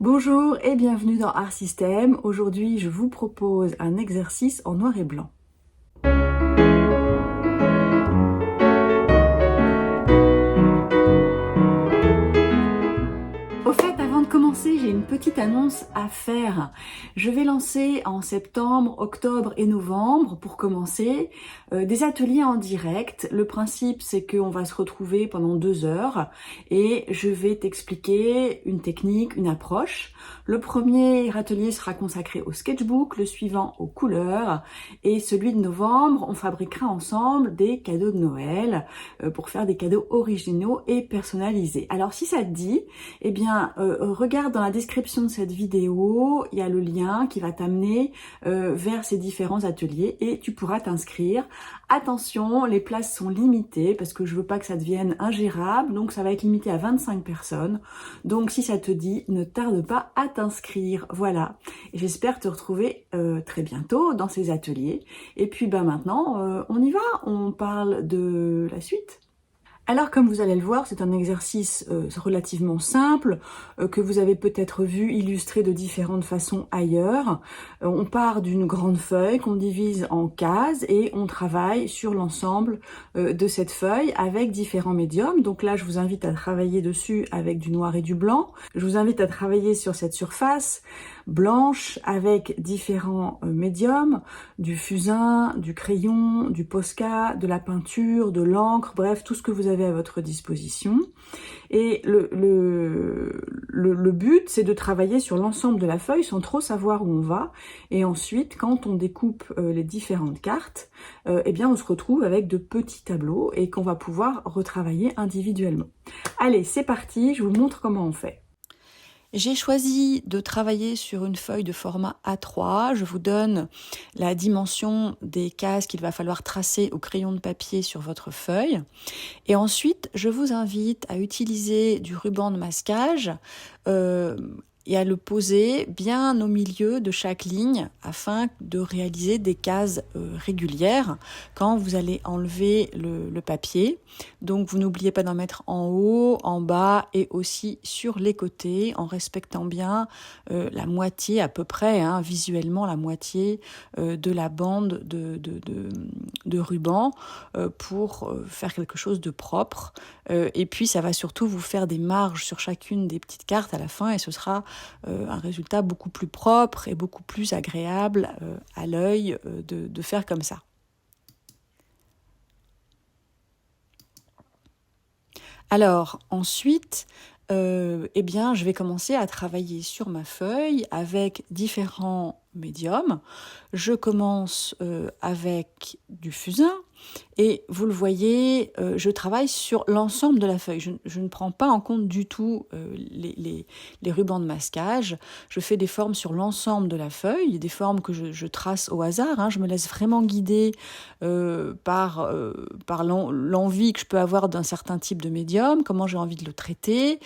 Bonjour et bienvenue dans Art System. Aujourd'hui, je vous propose un exercice en noir et blanc. Au fait, avant de commencer, j'ai une petite annonce à faire. Je vais lancer en septembre, octobre et novembre, pour commencer, des ateliers en direct. Le principe, c'est qu'on va se retrouver pendant 2 heures et je vais t'expliquer une technique, une approche. Le premier atelier sera consacré au sketchbook, le suivant aux couleurs et celui de novembre, on fabriquera ensemble des cadeaux de Noël pour faire des cadeaux originaux et personnalisés. Alors si ça te dit, eh bien, regarde dans la description de cette vidéo, il y a le lien qui va t'amener vers ces différents ateliers et tu pourras t'inscrire. Attention, les places sont limitées parce que je veux pas que ça devienne ingérable, donc ça va être limité à 25 personnes. Donc si ça te dit, ne tarde pas à t'inscrire. Voilà. Et j'espère te retrouver très bientôt dans ces ateliers. Et puis maintenant, on y va, on parle de la suite. Alors, comme vous allez le voir, c'est un exercice relativement simple que vous avez peut-être vu illustré de différentes façons ailleurs. On part d'une grande feuille qu'on divise en cases et on travaille sur l'ensemble de cette feuille avec différents médiums. Donc là, je vous invite à travailler dessus avec du noir et du blanc. Je vous invite à travailler sur cette surface blanche avec différents médiums, du fusain, du crayon, du Posca, de la peinture, de l'encre, bref, tout ce que vous avez à votre disposition. Et le but, c'est de travailler sur l'ensemble de la feuille sans trop savoir où on va. Et ensuite, quand on découpe les différentes cartes, eh bien, on se retrouve avec de petits tableaux et qu'on va pouvoir retravailler individuellement. Allez, c'est parti, je vous montre comment on fait. J'ai choisi de travailler sur une feuille de format A3. Je vous donne la dimension des cases qu'il va falloir tracer au crayon de papier sur votre feuille. Et ensuite, je vous invite à utiliser du ruban de masquage et à le poser bien au milieu de chaque ligne afin de réaliser des cases régulières quand vous allez enlever le papier. Donc vous n'oubliez pas d'en mettre en haut, en bas et aussi sur les côtés en respectant bien la moitié à peu près, visuellement la moitié de la bande de ruban pour faire quelque chose de propre. Et puis ça va surtout vous faire des marges sur chacune des petites cartes à la fin et ce sera un résultat beaucoup plus propre et beaucoup plus agréable à l'œil de faire comme ça. Alors ensuite, eh bien, je vais commencer à travailler sur ma feuille avec différents médiums. Je commence avec du fusain et vous le voyez, je travaille sur l'ensemble de la feuille. Je ne prends pas en compte du tout les rubans de masquage. Je fais des formes sur l'ensemble de la feuille, des formes que je trace au hasard. Je me laisse vraiment guider par l'envie que je peux avoir d'un certain type de médium, comment j'ai envie de le traiter,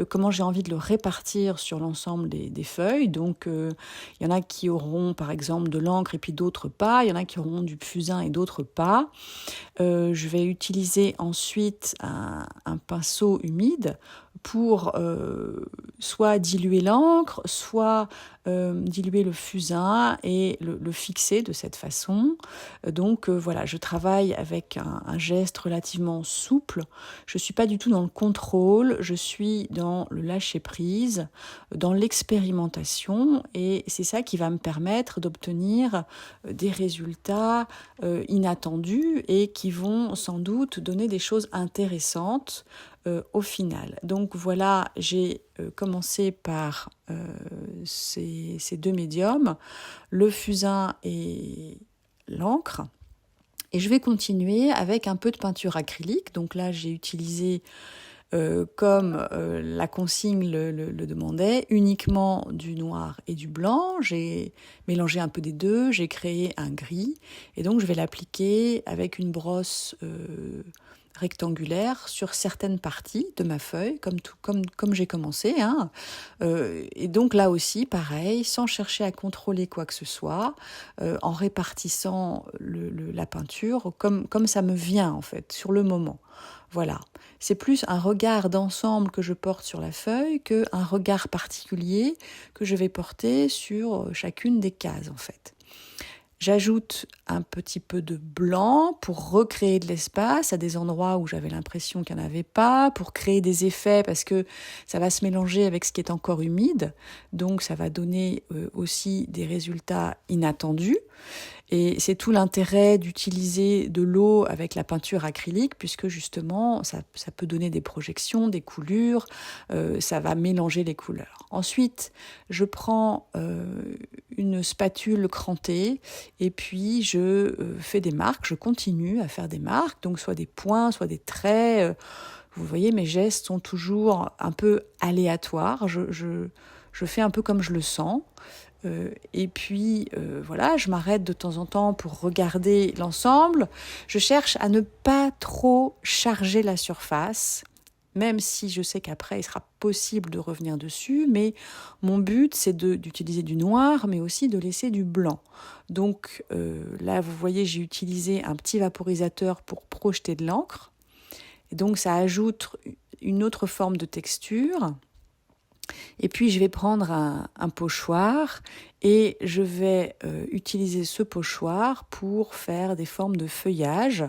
comment j'ai envie de le répartir sur l'ensemble des feuilles. Donc, il y en a qui auront par exemple de l'encre et puis d'autres pas. Il y en a qui auront du fusain et d'autres pas. Je vais utiliser ensuite un pinceau humide pour soit diluer l'encre, soit diluer le fusain et le fixer de cette façon. Donc voilà, je travaille avec un geste relativement souple. Je ne suis pas du tout dans le contrôle, je suis dans le lâcher-prise, dans l'expérimentation et c'est ça qui va me permettre d'obtenir des résultats inattendus et qui vont sans doute donner des choses intéressantes au final. Donc voilà, j'ai commencé par ces 2 médiums, le fusain et l'encre. Et je vais continuer avec un peu de peinture acrylique. Donc là, j'ai utilisé, comme la consigne le demandait, uniquement du noir et du blanc. J'ai mélangé un peu des deux, j'ai créé un gris. Et donc, je vais l'appliquer avec une brosse rectangulaire sur certaines parties de ma feuille, comme j'ai commencé, hein. Et donc là aussi, pareil, sans chercher à contrôler quoi que ce soit, en répartissant la peinture comme ça me vient en fait, sur le moment. Voilà, c'est plus un regard d'ensemble que je porte sur la feuille qu'un regard particulier que je vais porter sur chacune des cases en fait. J'ajoute un petit peu de blanc pour recréer de l'espace à des endroits où j'avais l'impression qu'il n'y en avait pas, pour créer des effets parce que ça va se mélanger avec ce qui est encore humide, donc ça va donner aussi des résultats inattendus. Et c'est tout l'intérêt d'utiliser de l'eau avec la peinture acrylique, puisque justement, ça peut donner des projections, des coulures, ça va mélanger les couleurs. Ensuite, je prends une spatule crantée et puis je fais des marques, je continue à faire des marques, donc soit des points, soit des traits. Vous voyez, mes gestes sont toujours un peu aléatoires, je fais un peu comme je le sens. Et puis voilà, je m'arrête de temps en temps pour regarder l'ensemble. Je cherche à ne pas trop charger la surface, même si je sais qu'après il sera possible de revenir dessus, mais mon but c'est d'utiliser du noir, mais aussi de laisser du blanc. Donc là vous voyez, j'ai utilisé un petit vaporisateur pour projeter de l'encre, et donc ça ajoute une autre forme de texture. Et puis je vais prendre un pochoir et je vais utiliser ce pochoir pour faire des formes de feuillage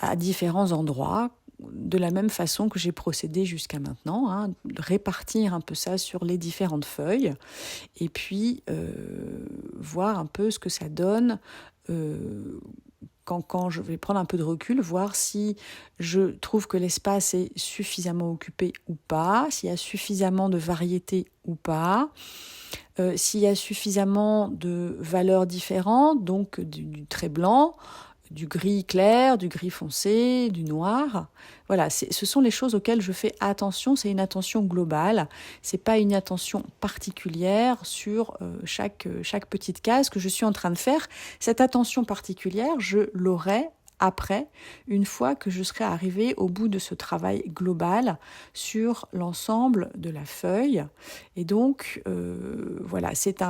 à différents endroits, de la même façon que j'ai procédé jusqu'à maintenant, hein, répartir un peu ça sur les différentes feuilles et puis voir un peu ce que ça donne quand je vais prendre un peu de recul, voir si je trouve que l'espace est suffisamment occupé ou pas, s'il y a suffisamment de variété ou pas, s'il y a suffisamment de valeurs différentes, donc du trait blanc, du gris clair, du gris foncé, du noir. Voilà, ce sont les choses auxquelles je fais attention, c'est une attention globale, c'est pas une attention particulière sur chaque petite case que je suis en train de faire. Cette attention particulière, je l'aurai après, une fois que je serai arrivée au bout de ce travail global sur l'ensemble de la feuille. Et donc, voilà, c'est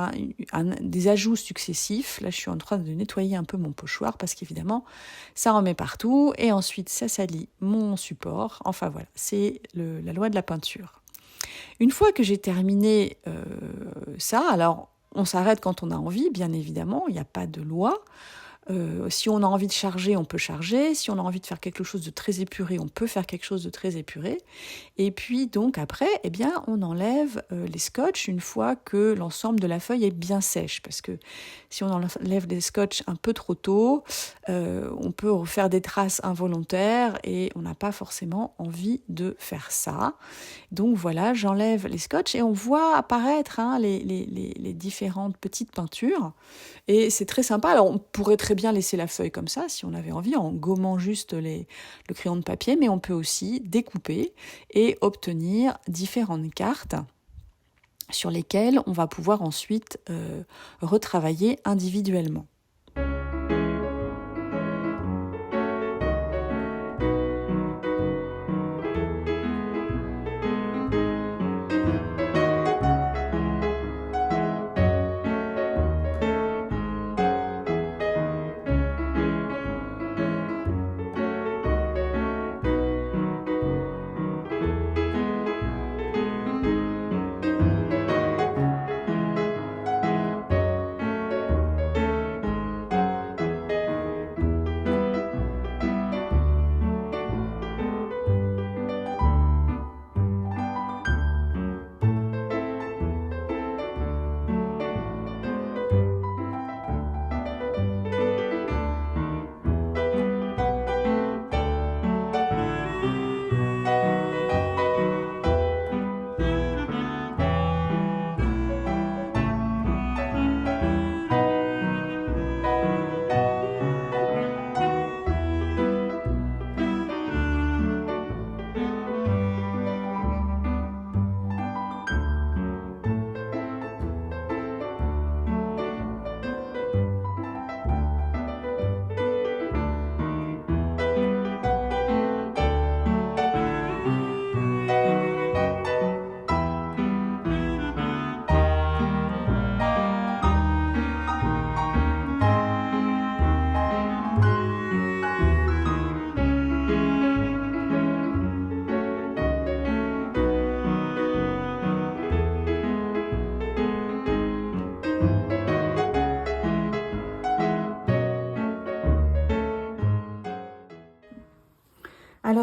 des ajouts successifs. Là, je suis en train de nettoyer un peu mon pochoir parce qu'évidemment, ça en met partout. Et ensuite, ça salit mon support. Enfin, voilà, c'est la loi de la peinture. Une fois que j'ai terminé ça, alors on s'arrête quand on a envie, bien évidemment, il n'y a pas de loi. Si on a envie de charger, on peut charger. Si on a envie de faire quelque chose de très épuré, on peut faire quelque chose de très épuré. Et puis donc après, eh bien, on enlève les scotch une fois que l'ensemble de la feuille est bien sèche. Parce que si on enlève les scotch un peu trop tôt, on peut refaire des traces involontaires et on n'a pas forcément envie de faire ça. Donc voilà, j'enlève les scotch et on voit apparaître les différentes petites peintures. Et c'est très sympa. Alors on pourrait très bien laisser la feuille comme ça, si on avait envie, en gommant juste le crayon de papier, mais on peut aussi découper et obtenir différentes cartes sur lesquelles on va pouvoir ensuite retravailler individuellement.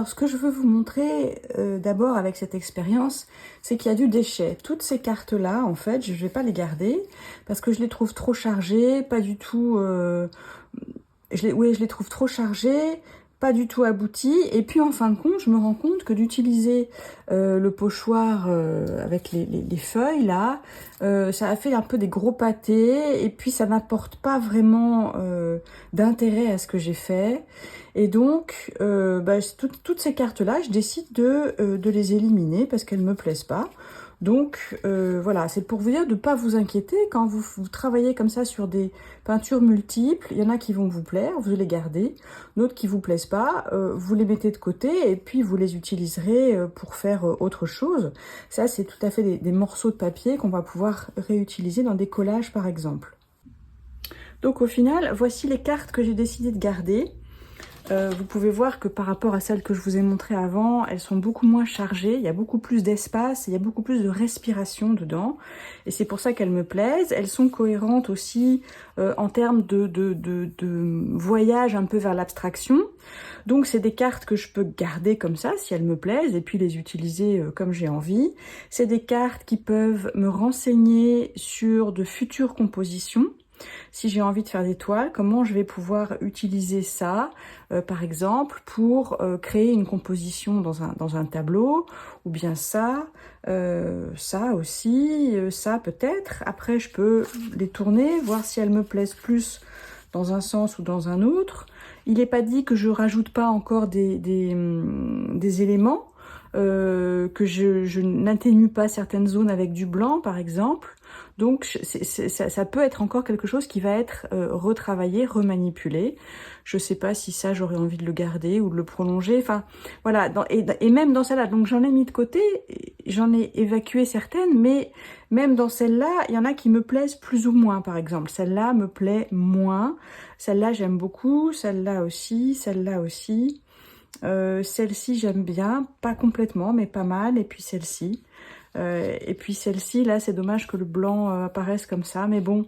Alors, ce que je veux vous montrer d'abord avec cette expérience, c'est qu'il y a du déchet. Toutes ces cartes-là, en fait, je ne vais pas les garder parce que je les trouve trop chargées, pas du tout... je les trouve trop chargées, pas du tout abouties. Et puis, en fin de compte, je me rends compte que d'utiliser le pochoir avec les feuilles, là, ça a fait un peu des gros pâtés. Et puis, ça n'apporte pas vraiment d'intérêt à ce que j'ai fait. Et donc, toutes ces cartes-là, je décide de les éliminer parce qu'elles ne me plaisent pas. Donc, voilà, c'est pour vous dire de ne pas vous inquiéter. Quand vous travaillez comme ça sur des peintures multiples, il y en a qui vont vous plaire, vous les gardez. D'autres qui ne vous plaisent pas, vous les mettez de côté et puis vous les utiliserez pour faire autre chose. Ça, c'est tout à fait des morceaux de papier qu'on va pouvoir réutiliser dans des collages, par exemple. Donc, au final, voici les cartes que j'ai décidé de garder. Vous pouvez voir que par rapport à celles que je vous ai montrées avant, elles sont beaucoup moins chargées, il y a beaucoup plus d'espace, il y a beaucoup plus de respiration dedans. Et c'est pour ça qu'elles me plaisent. Elles sont cohérentes aussi en termes de voyage un peu vers l'abstraction. Donc c'est des cartes que je peux garder comme ça si elles me plaisent et puis les utiliser comme j'ai envie. C'est des cartes qui peuvent me renseigner sur de futures compositions. Si j'ai envie de faire des toiles, comment je vais pouvoir utiliser ça, par exemple, pour créer une composition dans un tableau, ou bien ça aussi, ça peut-être. Après, je peux les tourner, voir si elles me plaisent plus dans un sens ou dans un autre. Il n'est pas dit que je rajoute pas encore des éléments, que je n'atténue pas certaines zones avec du blanc, par exemple. Donc, ça peut être encore quelque chose qui va être retravaillé, remanipulé. Je ne sais pas si ça, j'aurais envie de le garder ou de le prolonger. Enfin, voilà. Et même dans celle-là, donc j'en ai mis de côté, j'en ai évacué certaines, mais même dans celle-là, il y en a qui me plaisent plus ou moins, par exemple. Celle-là me plaît moins. Celle-là, j'aime beaucoup. Celle-là aussi. Celle-là aussi. Celle-ci, j'aime bien. Pas complètement, mais pas mal. Et puis celle-ci. Et puis celle-ci, là, c'est dommage que le blanc apparaisse comme ça, mais bon.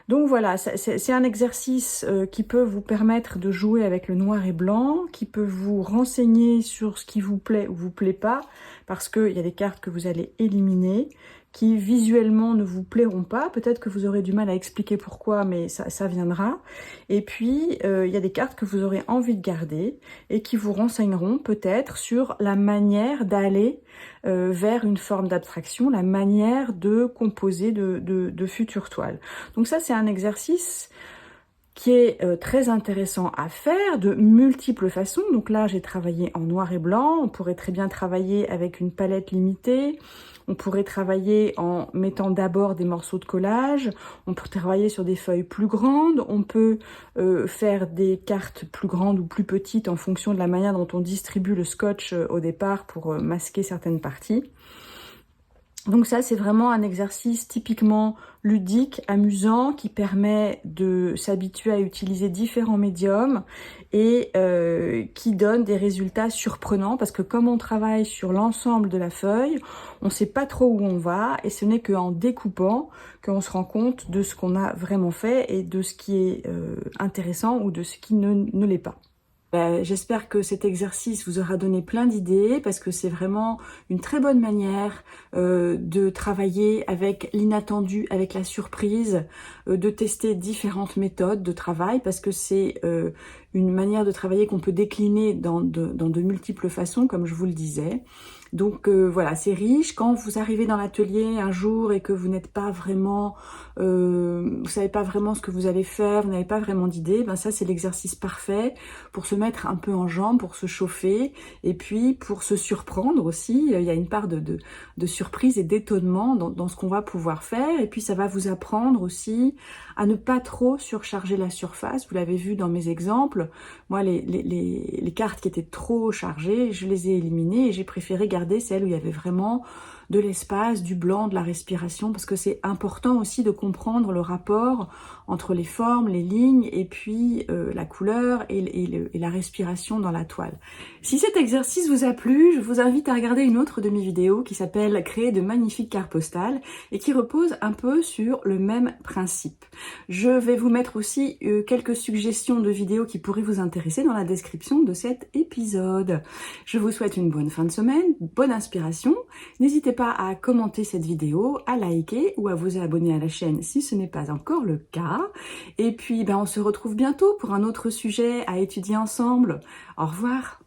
Donc voilà, c'est un exercice qui peut vous permettre de jouer avec le noir et blanc, qui peut vous renseigner sur ce qui vous plaît ou vous plaît pas, parce qu'il y a des cartes que vous allez éliminer, qui visuellement ne vous plairont pas. Peut-être que vous aurez du mal à expliquer pourquoi, mais ça viendra. Et puis, il y a des cartes que vous aurez envie de garder et qui vous renseigneront peut-être sur la manière d'aller vers une forme d'abstraction, la manière de composer de futures toiles. Donc ça, c'est un exercice qui est très intéressant à faire de multiples façons. Donc là, j'ai travaillé en noir et blanc. On pourrait très bien travailler avec une palette limitée. On pourrait travailler en mettant d'abord des morceaux de collage. On peut travailler sur des feuilles plus grandes. On peut faire des cartes plus grandes ou plus petites en fonction de la manière dont on distribue le scotch au départ pour masquer certaines parties. Donc ça, c'est vraiment un exercice typiquement ludique, amusant, qui permet de s'habituer à utiliser différents médiums et qui donne des résultats surprenants parce que comme on travaille sur l'ensemble de la feuille, on ne sait pas trop où on va et ce n'est qu'en découpant qu'on se rend compte de ce qu'on a vraiment fait et de ce qui est intéressant ou de ce qui ne l'est pas. J'espère que cet exercice vous aura donné plein d'idées parce que c'est vraiment une très bonne manière de travailler avec l'inattendu, avec la surprise, de tester différentes méthodes de travail parce que c'est une manière de travailler qu'on peut décliner dans de multiples façons, comme je vous le disais. Donc voilà, c'est riche. Quand vous arrivez dans l'atelier un jour et que vous n'êtes pas vraiment, vous savez pas vraiment ce que vous allez faire, vous n'avez pas vraiment d'idée, ben ça c'est l'exercice parfait pour se mettre un peu en jambe, pour se chauffer et puis pour se surprendre aussi. Il y a une part de surprise et d'étonnement dans ce qu'on va pouvoir faire et puis ça va vous apprendre aussi à ne pas trop surcharger la surface. Vous l'avez vu dans mes exemples, moi les cartes qui étaient trop chargées, je les ai éliminées et j'ai préféré garder celles où il y avait vraiment de l'espace, du blanc, de la respiration, parce que c'est important aussi de comprendre le rapport entre les formes, les lignes, et puis la couleur et la respiration dans la toile. Si cet exercice vous a plu, je vous invite à regarder une autre de mes vidéos qui s'appelle « Créer de magnifiques cartes postales » et qui repose un peu sur le même principe. Je vais vous mettre aussi quelques suggestions de vidéos qui pourraient vous intéresser dans la description de cet épisode. Je vous souhaite une bonne fin de semaine, bonne inspiration. N'hésitez pas à commenter cette vidéo, à liker ou à vous abonner à la chaîne si ce n'est pas encore le cas. Et puis, on se retrouve bientôt pour un autre sujet à étudier ensemble. Au revoir.